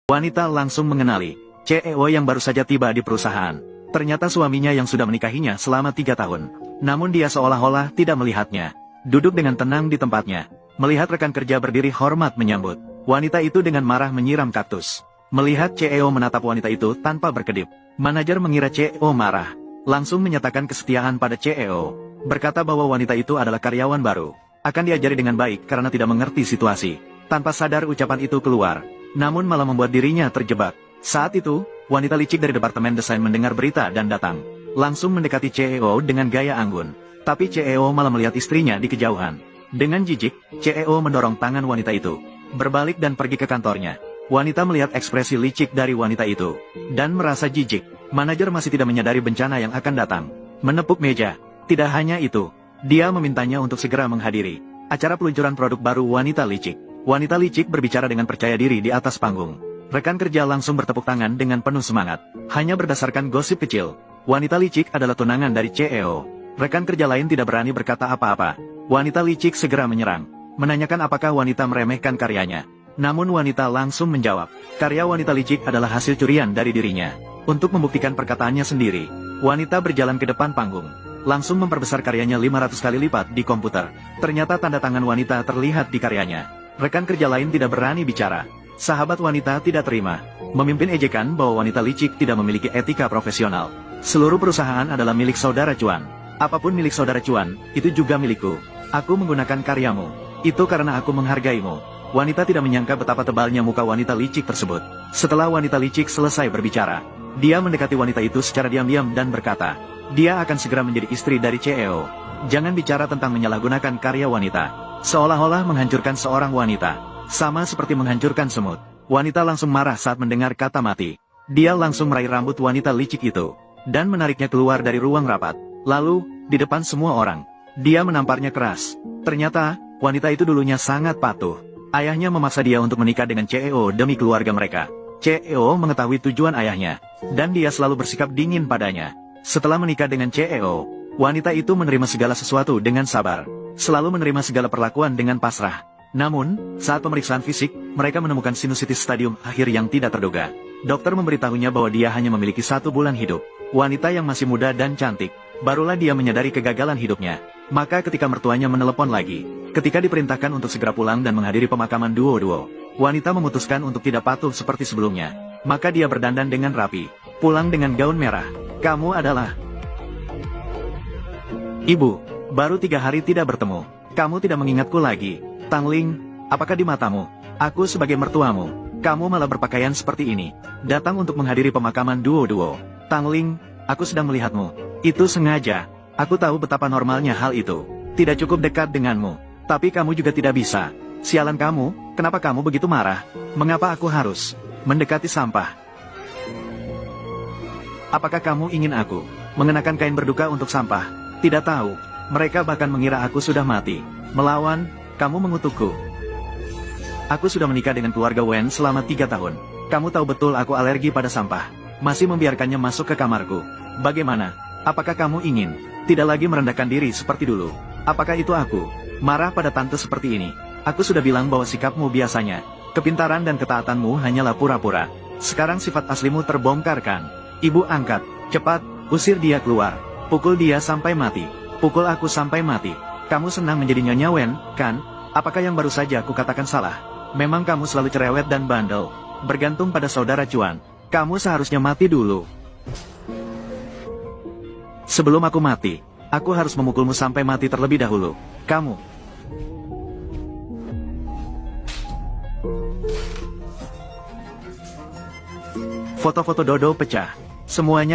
Wanita langsung mengenali CEO yang baru saja tiba di perusahaan. Ternyata suaminya yang sudah menikahinya selama 3 tahun. Namun dia seolah-olah tidak melihatnya. Duduk dengan tenang di tempatnya. Melihat rekan kerja berdiri hormat menyambut. Wanita itu dengan marah menyiram kaktus. Melihat CEO menatap wanita itu tanpa berkedip. Manajer mengira CEO marah. Langsung menyatakan kesetiaan pada CEO. Berkata bahwa wanita itu adalah karyawan baru. Akan diajari dengan baik karena tidak mengerti situasi. Tanpa sadar ucapan itu keluar. Namun malah membuat dirinya terjebak. Saat itu, wanita licik dari departemen desain mendengar berita dan datang. Langsung mendekati CEO dengan gaya anggun. Tapi CEO malah melihat istrinya di kejauhan. Dengan jijik, CEO mendorong tangan wanita itu. Berbalik dan pergi ke kantornya. Wanita melihat ekspresi licik dari wanita itu. Dan merasa jijik. Manajer masih tidak menyadari bencana yang akan datang. Menepuk meja. Tidak hanya itu. Dia memintanya untuk segera menghadiri acara peluncuran produk baru wanita licik. Wanita licik berbicara dengan percaya diri di atas panggung. Rekan kerja langsung bertepuk tangan dengan penuh semangat. Hanya berdasarkan gosip kecil, wanita licik adalah tunangan dari CEO. Rekan kerja lain tidak berani berkata apa-apa. Wanita licik segera menyerang, menanyakan apakah wanita meremehkan karyanya. Namun wanita langsung menjawab, karya wanita licik adalah hasil curian dari dirinya. Untuk membuktikan perkataannya sendiri, wanita berjalan ke depan panggung. Langsung memperbesar karyanya 500 kali lipat di komputer. Ternyata tanda tangan wanita terlihat di karyanya. Rekan kerja lain tidak berani bicara. Sahabat wanita tidak terima. Memimpin ejekan bahwa wanita licik tidak memiliki etika profesional. Seluruh perusahaan adalah milik saudara Cuan. Apapun milik saudara Cuan, itu juga milikku. Aku menggunakan karyamu. Itu karena aku menghargaimu. Wanita tidak menyangka betapa tebalnya muka wanita licik tersebut. Setelah wanita licik selesai berbicara, dia mendekati wanita itu secara diam-diam dan berkata, dia akan segera menjadi istri dari CEO. Jangan bicara tentang menyalahgunakan karya wanita. Seolah-olah menghancurkan seorang wanita. Sama seperti menghancurkan semut. Wanita langsung marah saat mendengar kata mati. Dia langsung meraih rambut wanita licik itu. Dan menariknya keluar dari ruang rapat. Lalu, di depan semua orang, dia menamparnya keras. Ternyata, wanita itu dulunya sangat patuh. Ayahnya memaksa dia untuk menikah dengan CEO demi keluarga mereka. CEO mengetahui tujuan ayahnya. Dan dia selalu bersikap dingin padanya. Setelah menikah dengan CEO, wanita itu menerima segala sesuatu dengan sabar. Selalu menerima segala perlakuan dengan pasrah. Namun, saat pemeriksaan fisik, mereka menemukan sinusitis stadium akhir yang tidak terduga. Dokter memberitahunya bahwa dia hanya memiliki 1 bulan hidup. Wanita yang masih muda dan cantik. Barulah dia menyadari kegagalan hidupnya. Maka ketika mertuanya menelepon lagi, ketika diperintahkan untuk segera pulang dan menghadiri pemakaman duo-duo, wanita memutuskan untuk tidak patuh seperti sebelumnya. Maka dia berdandan dengan rapi, pulang dengan gaun merah. Kamu adalah Ibu. Baru 3 hari tidak bertemu. Kamu tidak mengingatku lagi. Tangling, apakah di matamu, aku sebagai mertuamu, kamu malah berpakaian seperti ini, datang untuk menghadiri pemakaman duo-duo. Tangling, aku sedang melihatmu. Itu sengaja. Aku tahu betapa normalnya hal itu. Tidak cukup dekat denganmu. Tapi kamu juga tidak bisa. Sialan kamu, kenapa kamu begitu marah? Mengapa aku harus mendekati sampah? Apakah kamu ingin aku mengenakan kain berduka untuk sampah? Tidak tahu. Mereka bahkan mengira aku sudah mati. Melawan, kamu mengutukku. Aku sudah menikah dengan keluarga Wen selama 3 tahun. Kamu tahu betul aku alergi pada sampah. Masih membiarkannya masuk ke kamarku. Bagaimana? Apakah kamu ingin tidak lagi merendahkan diri seperti dulu? Apakah itu aku marah pada tante seperti ini? Aku sudah bilang bahwa sikapmu biasanya, kepintaran dan ketaatanmu hanyalah pura-pura. Sekarang sifat aslimu terbongkar kan? Ibu angkat, cepat, usir dia keluar. Pukul dia sampai mati. Pukul aku sampai mati. Kamu senang menjadi Nyonya Wen, kan? Apakah yang baru saja aku katakan salah? Memang kamu selalu cerewet dan bandel. Bergantung pada saudara Cuan. Kamu seharusnya mati dulu. Sebelum aku mati, aku harus memukulmu sampai mati terlebih dahulu. Kamu. Foto-foto Dodo pecah. Semuanya